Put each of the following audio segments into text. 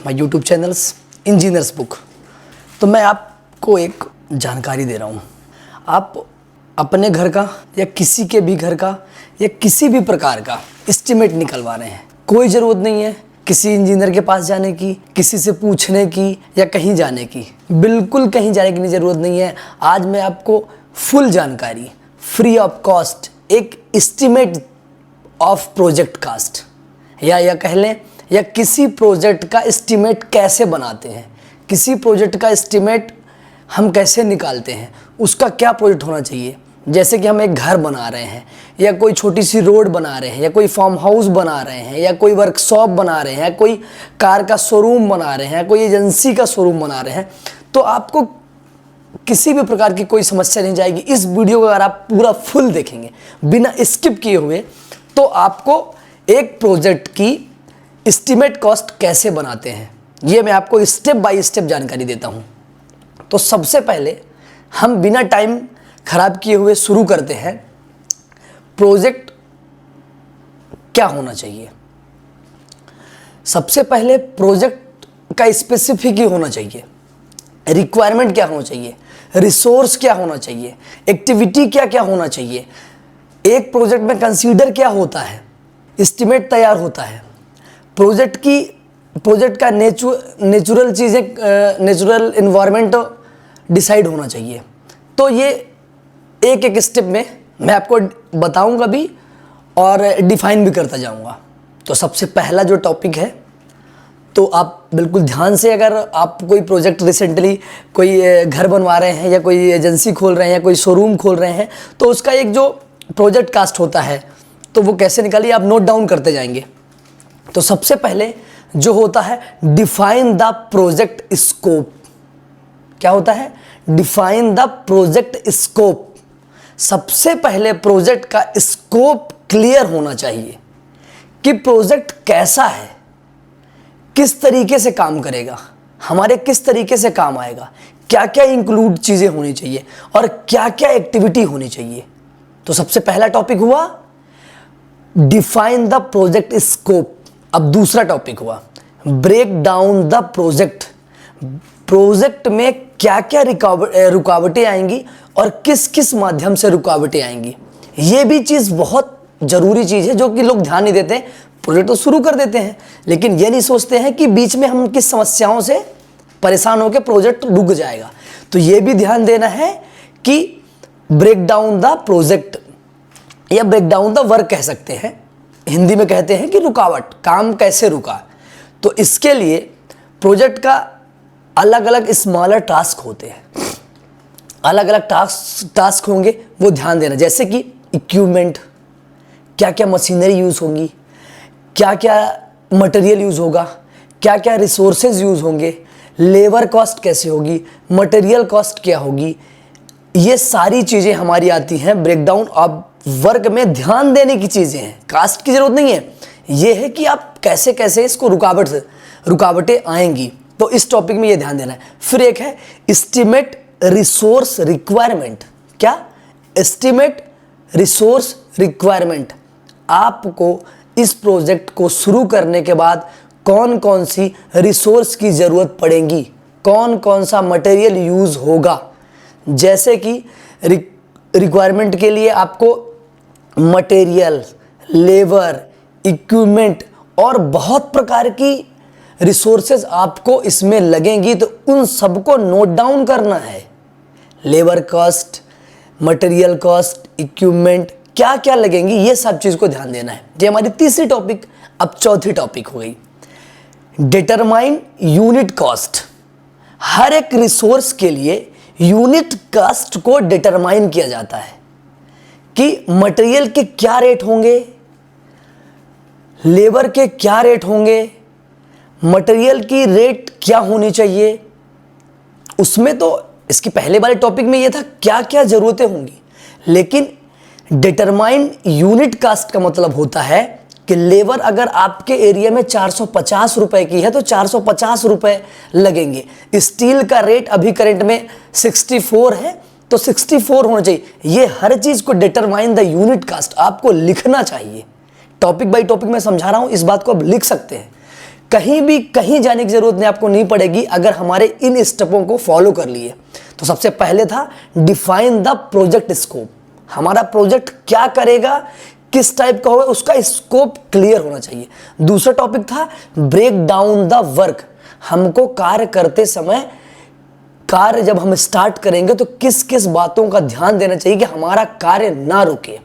My YouTube channels engineers book. तो मैं आपको एक जानकारी दे रहा हूँ। आप अपने घर का या किसी के भी घर का या किसी भी प्रकार का एस्टीमेट निकलवा रहे हैं, कोई ज़रूरत नहीं है किसी इंजीनियर के पास जाने की, किसी से पूछने की या कहीं जाने की। बिल्कुल कहीं जाने की ज़रूरत नहीं है। आज मैं आपको फुल जानकारी फ्री ऑफ कॉस्ट एक एस्टीमेट ऑफ प्रोजेक्ट कास्ट या कह लें या किसी प्रोजेक्ट का एस्टीमेट कैसे बनाते हैं, किसी प्रोजेक्ट का एस्टीमेट हम कैसे निकालते हैं, उसका क्या प्रोजेक्ट होना चाहिए। जैसे कि हम एक घर बना रहे हैं या कोई छोटी सी रोड बना रहे हैं या कोई फार्म हाउस बना रहे हैं या कोई वर्कशॉप बना रहे हैं, कोई कार का शोरूम बना रहे हैं, कोई एजेंसी का शोरूम बना रहे हैं, तो आपको किसी भी प्रकार की कोई समस्या नहीं जाएगी। इस वीडियो को अगर आप पूरा फुल देखेंगे बिना स्किप किए हुए तो आपको एक प्रोजेक्ट की एस्टीमेट कॉस्ट कैसे बनाते हैं ये मैं आपको स्टेप बाय स्टेप जानकारी देता हूं। तो सबसे पहले हम बिना टाइम खराब किए हुए शुरू करते हैं। प्रोजेक्ट क्या होना चाहिए? सबसे पहले प्रोजेक्ट का स्पेसिफिक ही होना चाहिए। रिक्वायरमेंट क्या होना चाहिए, रिसोर्स क्या होना चाहिए, एक्टिविटी क्या क्या होना चाहिए, एक प्रोजेक्ट में कंसीडर क्या होता है, एस्टीमेट तैयार होता है। प्रोजेक्ट का नेचुरल चीज़ें, नेचुरल इन्वायरमेंट डिसाइड होना चाहिए। तो ये एक एक स्टेप में मैं आपको बताऊंगा भी और डिफाइन भी करता जाऊंगा। तो सबसे पहला जो टॉपिक है, तो आप बिल्कुल ध्यान से, अगर आप कोई प्रोजेक्ट रिसेंटली कोई घर बनवा रहे हैं या कोई एजेंसी खोल रहे हैं या कोई शोरूम खोल रहे हैं, तो उसका एक जो प्रोजेक्ट कास्ट होता है तो वो कैसे निकालिए, आप नोट डाउन करते जाएंगे। तो सबसे पहले जो होता है डिफाइन द प्रोजेक्ट स्कोप। क्या होता है? Define the project scope. सबसे पहले प्रोजेक्ट का स्कोप क्लियर होना चाहिए कि प्रोजेक्ट कैसा है, किस तरीके से काम करेगा, हमारे किस तरीके से काम आएगा, क्या क्या इंक्लूड चीज़ें होनी चाहिए और क्या क्या एक्टिविटी होनी चाहिए। तो सबसे पहला टॉपिक हुआ डिफाइन द प्रोजेक्ट स्कोप। अब दूसरा टॉपिक हुआ break down the project. Project में क्या क्या रुकावटें आएंगी और किस किस माध्यम से रुकावटें आएंगी। ये भी चीज़ बहुत ज़रूरी चीज़ है जो कि लोग ध्यान नहीं देते। प्रोजेक्ट तो शुरू कर देते हैं लेकिन ये नहीं सोचते हैं कि बीच में हम किस समस्याओं से परेशान होकर प्रोजेक्ट रुक जाएगा। तो ये भी ध्यान देना है कि ब्रेक डाउन द प्रोजेक्ट या ब्रेक डाउन द वर्क कह सकते हैं, हिंदी में कहते हैं कि रुकावट, काम कैसे रुका। तो इसके लिए प्रोजेक्ट का अलग अलग स्मॉलर टास्क होते हैं, अलग अलग टास्क होंगे, वो ध्यान देना। जैसे कि इक्विपमेंट, क्या क्या मशीनरी यूज़ होंगी, क्या क्या मटेरियल यूज़ होगा, क्या क्या रिसोर्सेज यूज़ होंगे, लेबर कॉस्ट कैसे होगी, मटेरियल कॉस्ट क्या होगी। ये सारी चीज़ें हमारी आती हैं ब्रेकडाउन ऑफ वर्क में। ध्यान देने की चीज़ें हैं, कास्ट की ज़रूरत नहीं है। ये है कि आप कैसे कैसे इसको रुकावटें आएंगी, तो इस टॉपिक में ये ध्यान देना है। फिर एक है एस्टीमेट रिसोर्स रिक्वायरमेंट। क्या? Estimate resource requirement. आपको इस प्रोजेक्ट को शुरू करने के बाद कौन कौन सी रिसोर्स की ज़रूरत पड़ेगी, कौन कौन सा मटेरियल यूज़ होगा। जैसे कि रिक्वायरमेंट के लिए आपको मटेरियल, लेबर, इक्विपमेंट और बहुत प्रकार की रिसोर्सेज आपको इसमें लगेंगी, तो उन सबको नोट डाउन करना है। Labour cost, material cost, equipment क्या क्या लगेंगी, ये सब चीज़ को ध्यान देना है। ये हमारी तीसरी टॉपिक। अब चौथी टॉपिक हो गई डिटरमाइन यूनिट कॉस्ट। हर एक रिसोर्स के लिए यूनिट कॉस्ट को डिटरमाइन किया जाता है कि मटेरियल के क्या रेट होंगे, लेबर के क्या रेट होंगे, मटेरियल की रेट क्या होनी चाहिए। उसमें तो इसके पहले वाले टॉपिक में ये था क्या क्या ज़रूरतें होंगी, लेकिन डिटरमाइन यूनिट कास्ट का मतलब होता है कि लेबर अगर आपके एरिया में 450 रुपए की है तो 450 रुपए लगेंगे। स्टील का रेट अभी करंट में 64 है तो 64 होना चाहिए। ये हर चीज़ को डिटरमाइन द यूनिट कास्ट आपको लिखना चाहिए। टॉपिक बाय टॉपिक मैं समझा रहा हूँ, इस बात को आप लिख सकते हैं। कहीं जाने की जरूरत नहीं आपको नहीं पड़ेगी अगर हमारे इन स्टेपों को फॉलो कर लिए। तो सबसे पहले था डिफाइन द प्रोजेक्ट स्कोप। हमारा प्रोजेक्ट क्या करेगा, किस टाइप का होगा, उसका स्कोप क्लियर होना चाहिए। दूसरा टॉपिक था ब्रेक डाउन द वर्क। हमको कार्य करते समय, कार्य जब हम स्टार्ट करेंगे तो किस किस बातों का ध्यान देना चाहिए कि हमारा कार्य ना रुके।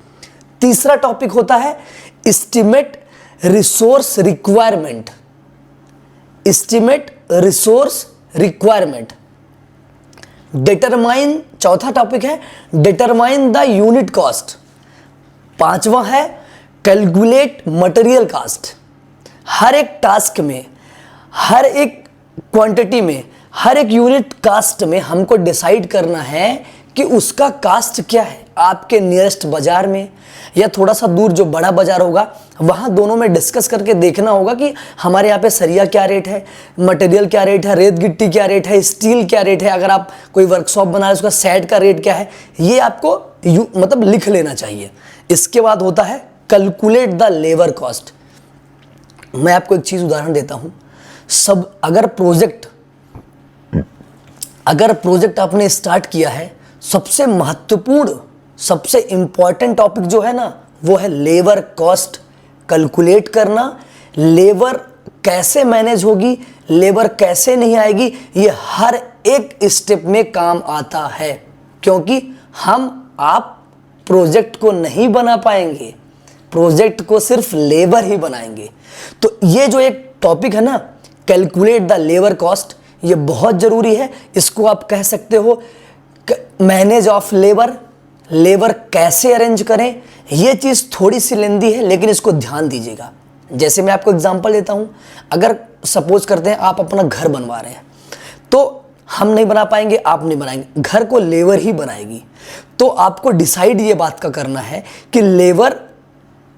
तीसरा टॉपिक होता है estimate resource requirement. Estimate resource requirement. Determine, चौथा टॉपिक है डिटरमाइन द यूनिट कॉस्ट। पांचवा है कैलकुलेट मटेरियल कॉस्ट। हर एक टास्क में, हर एक क्वांटिटी में, हर एक यूनिट कास्ट में हमको डिसाइड करना है कि उसका कास्ट क्या है। आपके नियरेस्ट बाजार में या थोड़ा सा दूर जो बड़ा बाजार होगा वहाँ दोनों में डिस्कस करके देखना होगा कि हमारे यहाँ पे सरिया क्या रेट है, मटेरियल क्या रेट है, रेत गिट्टी क्या रेट है, स्टील क्या रेट है, अगर आप कोई वर्कशॉप बना रहे हैं उसका सेट का रेट क्या है, ये आपको मतलब लिख लेना चाहिए। इसके बाद होता है कैलकुलेट द लेबर कॉस्ट। मैं आपको एक चीज़ उदाहरण देता हूँ। सब अगर प्रोजेक्ट आपने स्टार्ट किया है, सबसे महत्वपूर्ण, सबसे इंपॉर्टेंट टॉपिक जो है ना वो है लेबर कॉस्ट कैलकुलेट करना। लेबर कैसे मैनेज होगी, लेबर कैसे नहीं आएगी, ये हर एक स्टेप में काम आता है, क्योंकि आप प्रोजेक्ट को नहीं बना पाएंगे, प्रोजेक्ट को सिर्फ लेबर ही बनाएंगे। तो ये जो एक टॉपिक है ना कैलकुलेट द लेबर कॉस्ट, ये बहुत जरूरी है। इसको आप कह सकते हो मैनेज ऑफ लेबर, लेबर कैसे अरेंज करें। ये चीज़ थोड़ी सी लेंदी है लेकिन इसको ध्यान दीजिएगा। जैसे मैं आपको एग्जांपल देता हूँ, अगर सपोज करते हैं आप अपना घर बनवा रहे हैं, तो हम नहीं बना पाएंगे, आप नहीं बनाएंगे, घर को लेबर ही बनाएगी। तो आपको डिसाइड ये बात का करना है कि लेबर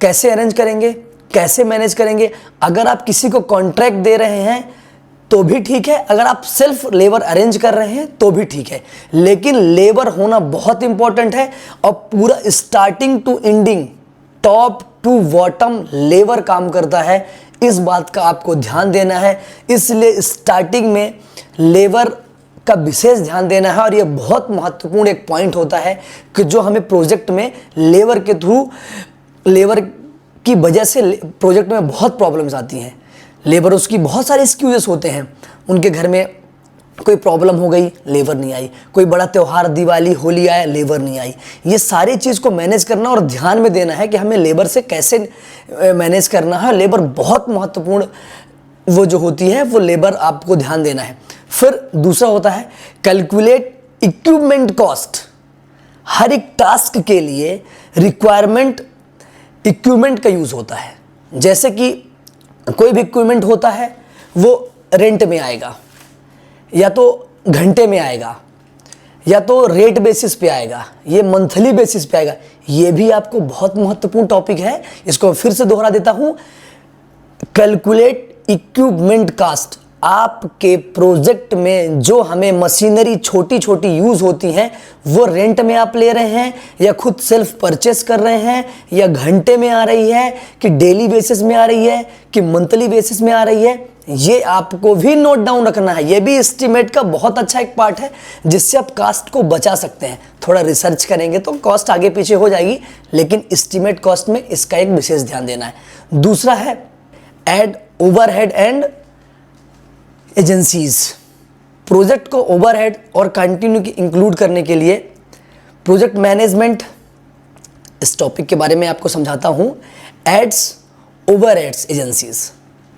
कैसे अरेंज करेंगे, कैसे मैनेज करेंगे। अगर आप किसी को कॉन्ट्रैक्ट दे रहे हैं तो भी ठीक है, अगर आप सिर्फ लेबर अरेंज कर रहे हैं तो भी ठीक है, लेकिन लेबर होना बहुत इंपॉर्टेंट है। और पूरा starting to ending, top to bottom labour काम करता है, इस बात का आपको ध्यान देना है। इसलिए स्टार्टिंग में लेबर का विशेष ध्यान देना है। और यह बहुत महत्वपूर्ण एक पॉइंट होता है कि जो हमें प्रोजेक्ट में लेबर के थ्रू, लेबर की वजह से प्रोजेक्ट में बहुत प्रॉब्लम्स आती हैं। लेबर, उसकी बहुत सारे एक्सक्यूजेस होते हैं। उनके घर में कोई प्रॉब्लम हो गई, लेबर नहीं आई, कोई बड़ा त्यौहार दिवाली होली आया, लेबर नहीं आई। ये सारी चीज़ को मैनेज करना और ध्यान में देना है कि हमें लेबर से कैसे मैनेज करना है। लेबर बहुत महत्वपूर्ण वो जो होती है, वो लेबर आपको ध्यान देना है। फिर दूसरा होता है कैलकुलेट इक्विपमेंट कॉस्ट। हर एक टास्क के लिए रिक्वायरमेंट इक्विपमेंट का यूज़ होता है। जैसे कि कोई भी इक्विपमेंट होता है वो रेंट में आएगा, या तो घंटे में आएगा, या तो रेट बेसिस पे आएगा, ये मंथली बेसिस पे आएगा। ये भी आपको बहुत महत्वपूर्ण टॉपिक है। इसको फिर से दोहरा देता हूँ, कैलकुलेट इक्विपमेंट कॉस्ट। आपके प्रोजेक्ट में जो हमें मशीनरी छोटी छोटी यूज़ होती हैं वो रेंट में आप ले रहे हैं, या खुद सेल्फ परचेस कर रहे हैं, या घंटे में आ रही है, कि डेली बेसिस में आ रही है, कि मंथली बेसिस में आ रही है, ये आपको भी नोट डाउन रखना है। ये भी एस्टीमेट का बहुत अच्छा एक पार्ट है जिससे आप कॉस्ट को बचा सकते हैं। थोड़ा रिसर्च करेंगे तो कॉस्ट आगे पीछे हो जाएगी, लेकिन एस्टीमेट कॉस्ट में इसका एक विशेष ध्यान देना है। दूसरा है add overhead and agencies. Project को ओवरहेड और कंटिन्यू इंक्लूड करने के लिए प्रोजेक्ट मैनेजमेंट, इस टॉपिक के बारे में आपको समझाता हूं। Ads, overheads, agencies.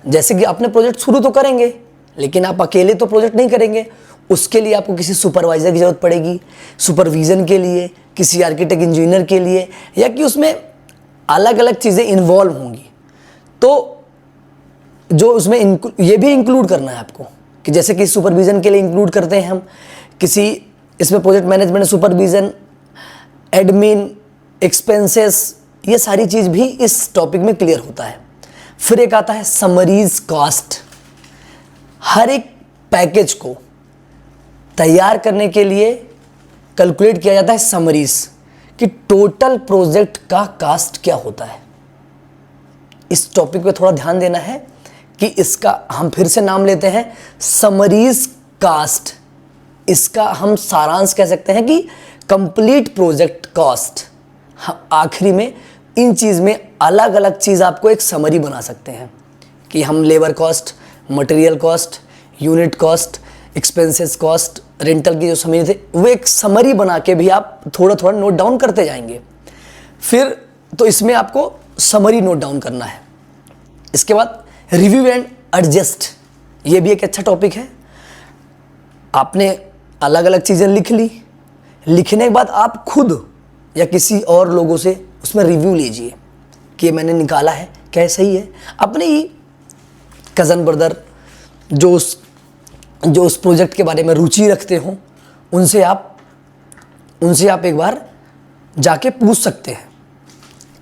जैसे कि आपने प्रोजेक्ट शुरू तो करेंगे, लेकिन आप अकेले तो प्रोजेक्ट नहीं करेंगे, उसके लिए आपको किसी सुपरवाइजर की जरूरत पड़ेगी, सुपरविजन के लिए, किसी आर्किटेक्ट इंजीनियर के लिए, या कि उसमें अलग अलग चीज़ें इन्वॉल्व होंगी। तो जो उसमें ये भी इंक्लूड करना है आपको, कि जैसे कि सुपरविजन के लिए इंक्लूड करते हैं हम किसी, इसमें project management, supervision, admin, expenses, ये सारी चीज़ भी इस टॉपिक में क्लियर होता है। फिर एक आता है समरीज कॉस्ट। हर एक पैकेज को तैयार करने के लिए कैलकुलेट किया जाता है समरीज, कि टोटल प्रोजेक्ट का कॉस्ट क्या होता है। इस टॉपिक पे थोड़ा ध्यान देना है कि इसका हम फिर से नाम लेते हैं समरीज कास्ट। इसका हम सारांश कह सकते हैं कि कंप्लीट प्रोजेक्ट कॉस्ट। आखिरी में इन चीज़ में अलग अलग चीज़ आपको एक समरी बना सकते हैं कि हम labour cost, material cost, unit cost, expenses cost, rental की जो समरी थे वो एक समरी बना के भी आप थोड़ा थोड़ा नोट डाउन करते जाएंगे। फिर तो इसमें आपको समरी नोट डाउन करना है। इसके बाद रिव्यू एंड एडजस्ट, ये भी एक अच्छा टॉपिक है। आपने अलग अलग चीज़ें लिख ली, लिखने के बाद आप खुद या किसी और लोगों से उसमें रिव्यू लीजिए कि मैंने निकाला है क्या सही है। अपने ही कज़न ब्रदर जो उस प्रोजेक्ट के बारे में रुचि रखते हो उनसे आप एक बार जाके पूछ सकते हैं।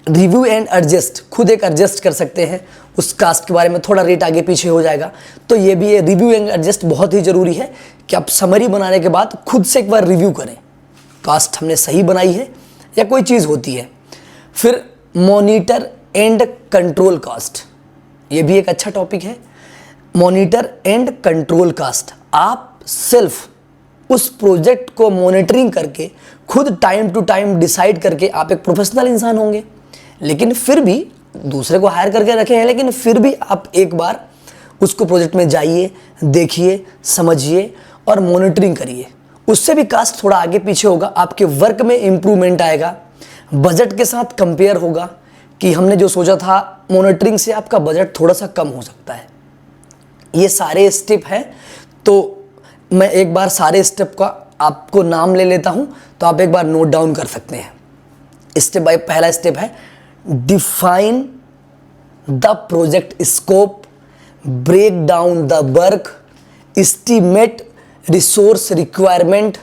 रिव्यू एंड एडजस्ट, खुद एक एडजस्ट कर सकते हैं उस कास्ट के बारे में, थोड़ा रेट आगे पीछे हो जाएगा। तो ये भी है, रिव्यू एंड एडजस्ट बहुत ही ज़रूरी है कि आप समरी बनाने के बाद खुद से एक बार रिव्यू करें, कास्ट हमने सही बनाई है या कोई चीज़ होती है। फिर मॉनिटर एंड कंट्रोल कास्ट, ये भी एक अच्छा टॉपिक है। मॉनिटर एंड कंट्रोल कास्ट, आप सिर्फ उस प्रोजेक्ट को मॉनिटरिंग करके खुद टाइम टू टाइम डिसाइड करके आप एक प्रोफेशनल इंसान होंगे, लेकिन फिर भी दूसरे को हायर करके रखे हैं, लेकिन फिर भी आप एक बार उसको प्रोजेक्ट में जाइए, देखिए, समझिए और मॉनिटरिंग करिए। उससे भी कास्ट थोड़ा आगे पीछे होगा, आपके वर्क में इम्प्रूवमेंट आएगा, बजट के साथ कंपेयर होगा कि हमने जो सोचा था मॉनिटरिंग से आपका बजट थोड़ा सा कम हो सकता है। ये सारे स्टेप हैं, तो मैं एक बार सारे स्टेप का आपको नाम ले लेता हूं, तो आप एक बार नोट डाउन कर सकते हैं। स्टेप बाय पहला स्टेप है define the project scope, break down the work, estimate resource requirement,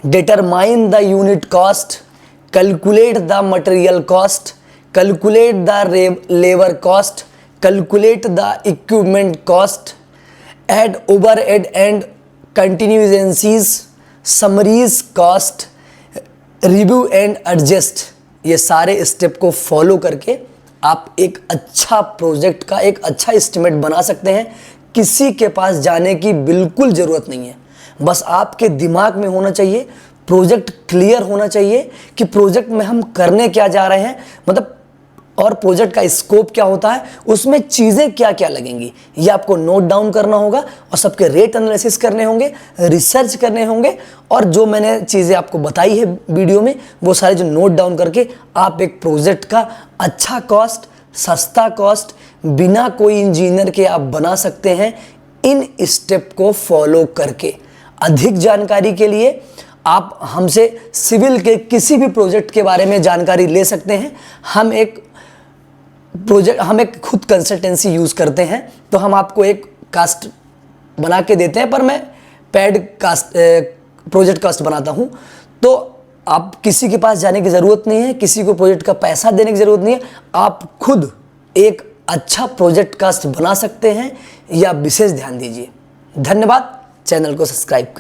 determine the unit cost, calculate the material cost, calculate the labor cost, calculate the equipment cost, add overhead and contingencies, summaries cost, review and adjust। ये सारे step को follow करके आप एक अच्छा project का एक अच्छा एस्टिमेट बना सकते हैं। किसी के पास जाने की बिल्कुल ज़रूरत नहीं है, बस आपके दिमाग में होना चाहिए, प्रोजेक्ट क्लियर होना चाहिए कि प्रोजेक्ट में हम करने क्या जा रहे हैं, मतलब और प्रोजेक्ट का स्कोप क्या होता है, उसमें चीज़ें क्या क्या लगेंगी, ये आपको नोट डाउन करना होगा और सबके रेट एनालिसिस करने होंगे, रिसर्च करने होंगे। और जो मैंने चीज़ें आपको बताई है वीडियो में वो सारे जो नोट डाउन करके आप एक प्रोजेक्ट का अच्छा कॉस्ट, सस्ता कॉस्ट बिना कोई इंजीनियर के आप बना सकते हैं इन स्टेप को फॉलो करके। अधिक जानकारी के लिए आप हमसे सिविल के किसी भी प्रोजेक्ट के बारे में जानकारी ले सकते हैं। हम एक खुद कंसल्टेंसी यूज़ करते हैं, तो हम आपको एक कास्ट बना के देते हैं, पर मैं पेड कास्ट प्रोजेक्ट कास्ट बनाता हूं। तो आप किसी के पास जाने की ज़रूरत नहीं है, किसी को प्रोजेक्ट का पैसा देने की ज़रूरत नहीं है, आप खुद एक अच्छा प्रोजेक्ट कास्ट बना सकते हैं। या विशेष ध्यान दीजिए। धन्यवाद। चैनल को सब्सक्राइब करें।